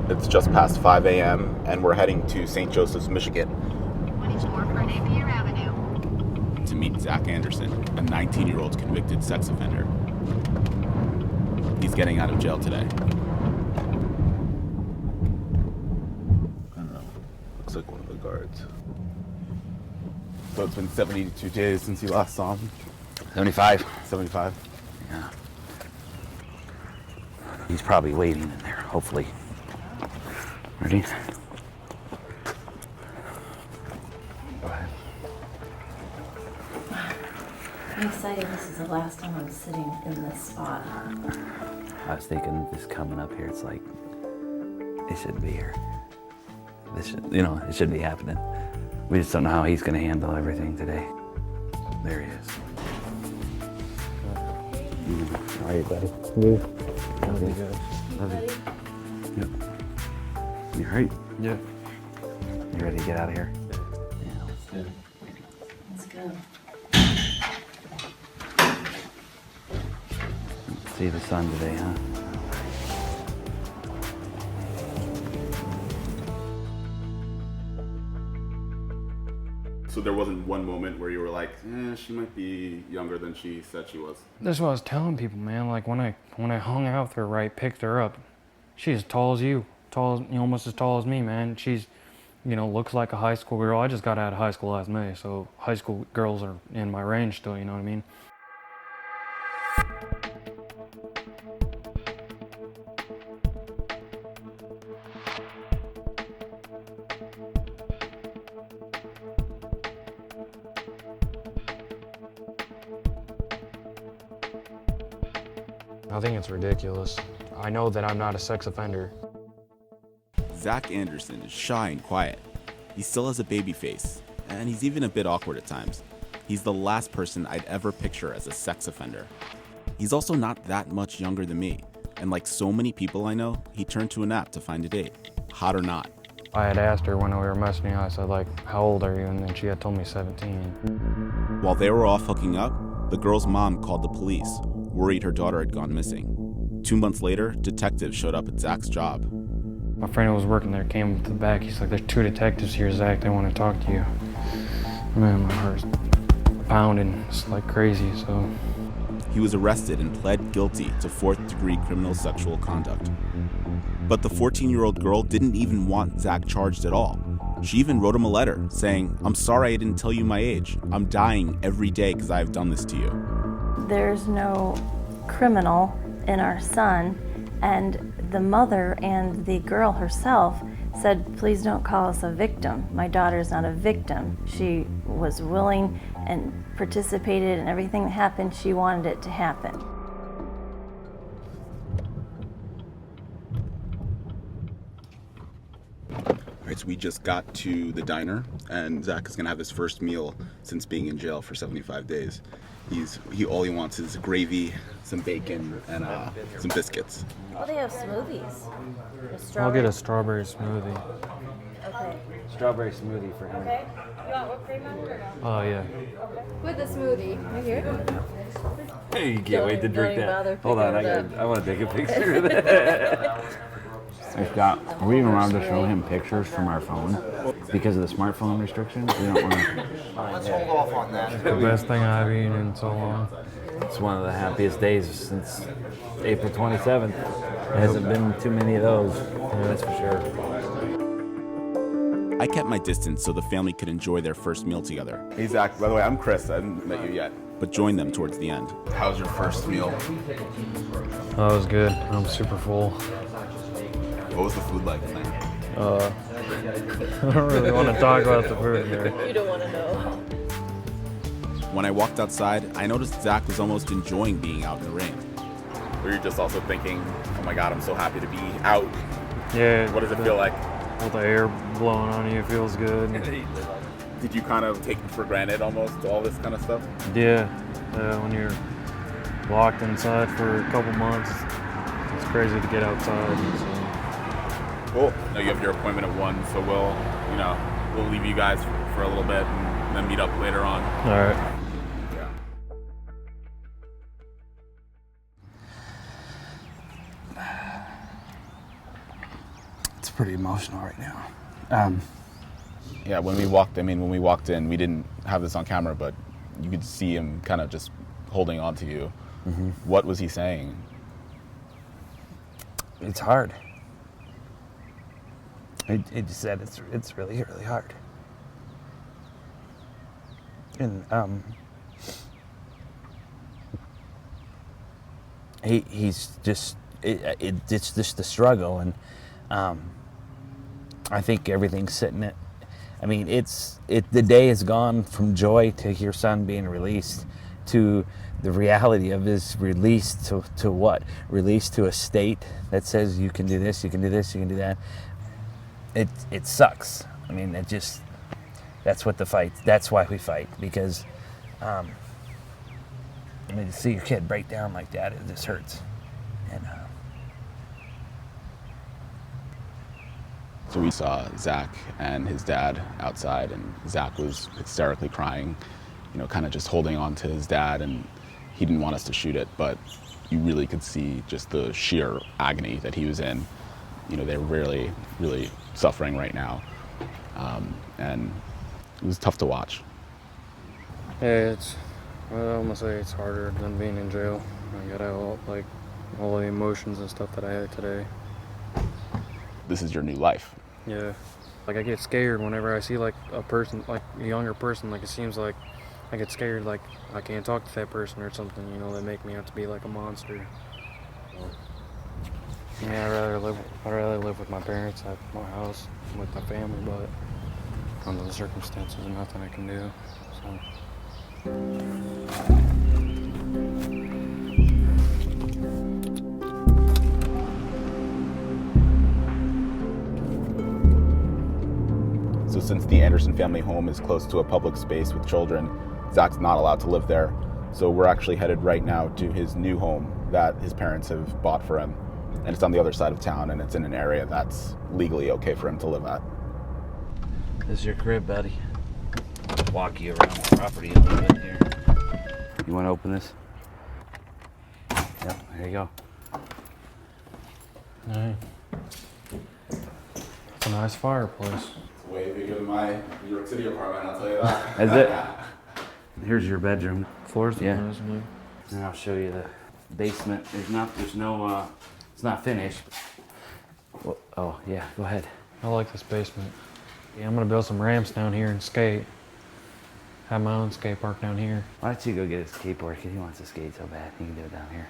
It's just past 5 a.m. and we're heading to St. Joseph's, Michigan. 24 for Napier Avenue. To meet Zach Anderson, a 19-year-old convicted sex offender. He's getting out of jail today. I don't know. Looks like one of the guards. So it's been 72 days since you last saw him? 75. 75? Yeah. He's probably waiting in there, hopefully. Ready? Go ahead. I'm excited this is the last time I'm sitting in this spot. I was thinking this coming up here, it's like, it shouldn't be here. This should, it shouldn't be happening. We just don't know how he's going to handle everything today. There he is. How are you, buddy? Good. Love you guys. Love you. Yep. You right? Yeah. You ready to get out of here? Yeah. Let's go. See the sun today, huh? So there wasn't one moment where you were like, she might be younger than she said she was. That's what I was telling people, man. Like when I hung out with her, right, picked her up, she's as tall as you, almost as tall as me, man. She's, looks like a high school girl. I just got out of high school last May, so high school girls are in my range still, you know what I mean? I think it's ridiculous. I know that I'm not a sex offender. Zach Anderson is shy and quiet. He still has a baby face, and he's even a bit awkward at times. He's the last person I'd ever picture as a sex offender. He's also not that much younger than me, and like so many people I know, he turned to an app to find a date, hot or not. I had asked her when we were messaging, I said, how old are you? And then she had told me 17. While they were off hooking up, the girl's mom called the police, worried her daughter had gone missing. 2 months later, detectives showed up at Zach's job. My friend who was working there came to the back. He's like, there's 2 detectives here, Zach. They want to talk to you. Man, my heart's pounding. It's like crazy, so. He was arrested and pled guilty to 4th-degree criminal sexual conduct. But the 14-year-old girl didn't even want Zach charged at all. She even wrote him a letter saying, "I'm sorry I didn't tell you my age. I'm dying every day because I've done this to you." There's no criminal in our son, and the mother and the girl herself said, please don't call us a victim. My daughter's not a victim. She was willing and participated in everything that happened. She wanted it to happen. All right, so we just got to the diner, and Zach is gonna have his first meal since being in jail for 75 days. All he wants is gravy, some bacon, and some biscuits. Oh, they have smoothies. I'll get a strawberry smoothie. Okay. Strawberry smoothie for him. Okay. You want whipped cream on it or no? Oh, yeah. With the smoothie. Right here. You can't wait to drink even bother that. Hold on, picking it I want to take a picture of that. Hey Scott, are we even allowed to show him pictures from our phone? Because of the smartphone restrictions, we don't want to. Let's hold off on that. The best thing I've eaten in so long. It's one of the happiest days since April 27th. There hasn't been too many of those, that's for sure. I kept my distance so the family could enjoy their first meal together. Hey Zach, by the way, I'm Chris. I haven't met you yet, but joined them towards the end. How was your first meal? Oh, it was good. I'm super full. What was the food like tonight? I don't really want to talk about the food here. You don't want to know. When I walked outside, I noticed Zach was almost enjoying being out in the rain. Were you just also thinking, oh my God, I'm so happy to be out? Yeah. What does it feel like? With the air blowing on you, it feels good. Did you kind of take it for granted almost, all this kind of stuff? Yeah. When you're locked inside for a couple months, it's crazy to get outside. So. Cool. Now you have your appointment at 1, so we'll leave you guys for a little bit and then meet up later on. All right. It's pretty emotional right now. Yeah, when we walked in, we didn't have this on camera, but you could see him kind of just holding on to you. Mm-hmm. What was he saying? It's hard. It just said it's really, really hard. And he's just it's just the struggle, and I think everything's sitting at. I mean, the day has gone from joy to your son being released to the reality of his release to what? Release to a state that says you can do this, you can do this, you can do that. It sucks. I mean, that's what the fight. That's why we fight, because I mean, to see your kid break down like that, it just hurts. And So we saw Zach and his dad outside, and Zach was hysterically crying, kind of just holding on to his dad, and he didn't want us to shoot it, but you really could see just the sheer agony that he was in. They're really, really suffering right now, and it was tough to watch. Yeah, I'm gonna say it's harder than being in jail. I got out all the emotions and stuff that I had today. This is your new life. Yeah, I get scared whenever I see a person, a younger person. It seems like I get scared, I can't talk to that person or something. That make me out to be like a monster. Yeah, I'd rather live with my parents at my house with my family, but under the circumstances, there's nothing I can do. So since the Anderson family home is close to a public space with children, Zach's not allowed to live there. So we're actually headed right now to his new home that his parents have bought for him. And it's on the other side of town, and it's in an area that's legally okay for him to live at. This is your crib, buddy. Walk you around the property a little bit here. You want to open this? Yep, there you go. Hey. It's a nice fireplace. It's way bigger than my New York City apartment, I'll tell you that. Is it? Here's your bedroom. Floor's Yeah. nice, man. And I'll show you the basement. There's no, it's not finished. Well, oh, yeah, go ahead. I like this basement. Yeah, I'm gonna build some ramps down here and skate. Have my own skate park down here. Why don't you go get a skateboard, because he wants to skate so bad. He can do it down here.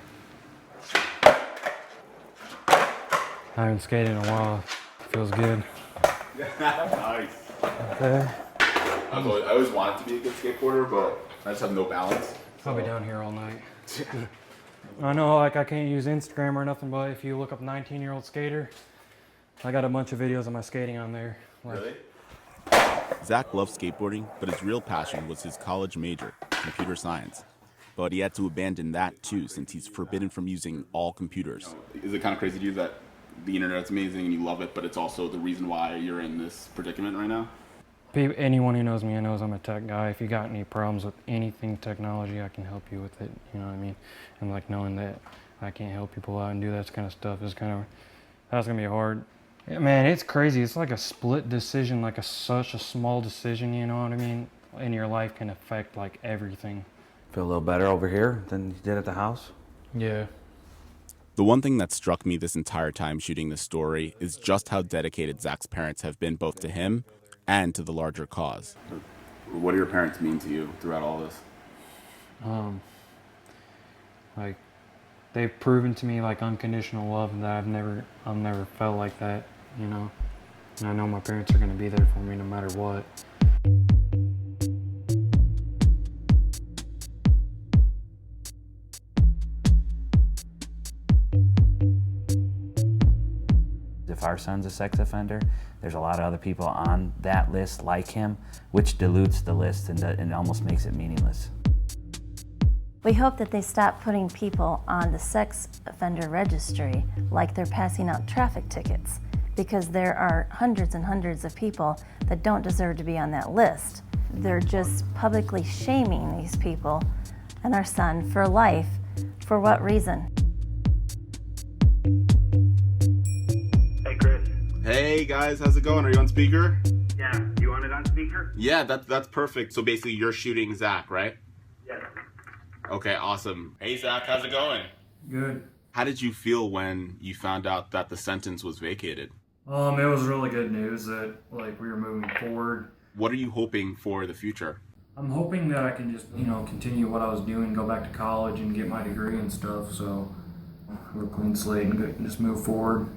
I haven't skated in a while. Feels good. Nice. Okay. I always wanted to be a good skateboarder, but I just have no balance. I'll be down here all night. I know, I can't use Instagram or nothing, but if you look up 19-year-old skater, I got a bunch of videos of my skating on there. Really? Zach loves skateboarding, but his real passion was his college major, computer science. But he had to abandon that too, since he's forbidden from using all computers. Is it kind of crazy to you that the internet's amazing and you love it, but it's also the reason why you're in this predicament right now? Anyone who knows me knows I'm a tech guy. If you got any problems with anything technology, I can help you with it. You know what I mean? And knowing that I can't help people out and do that kind of stuff is that's gonna be hard. Yeah, man, it's crazy. It's like a split decision, such a small decision. You know what I mean? In your life can affect everything. Feel a little better over here than you did at the house? Yeah. The one thing that struck me this entire time shooting this story is just how dedicated Zach's parents have been both to him and to the larger cause. What do your parents mean to you throughout all this? They've proven to me unconditional love that I've never felt like that, And I know my parents are gonna be there for me no matter what. If our son's a sex offender, there's a lot of other people on that list like him, which dilutes the list and almost makes it meaningless. We hope that they stop putting people on the sex offender registry like they're passing out traffic tickets, because there are hundreds and hundreds of people that don't deserve to be on that list. They're just publicly shaming these people and our son for life. For what reason? Hey, Hey guys, how's it going? Are you on speaker? Yeah, do you want it on speaker? Yeah, that's perfect. So basically you're shooting Zach, right? Yes. Okay, awesome. Hey Zach, how's it going? Good. How did you feel when you found out that the sentence was vacated? It was really good news that like we were moving forward. What are you hoping for the future? I'm hoping that I can just, continue what I was doing, go back to college and get my degree and stuff, so we're a clean slate and just move forward.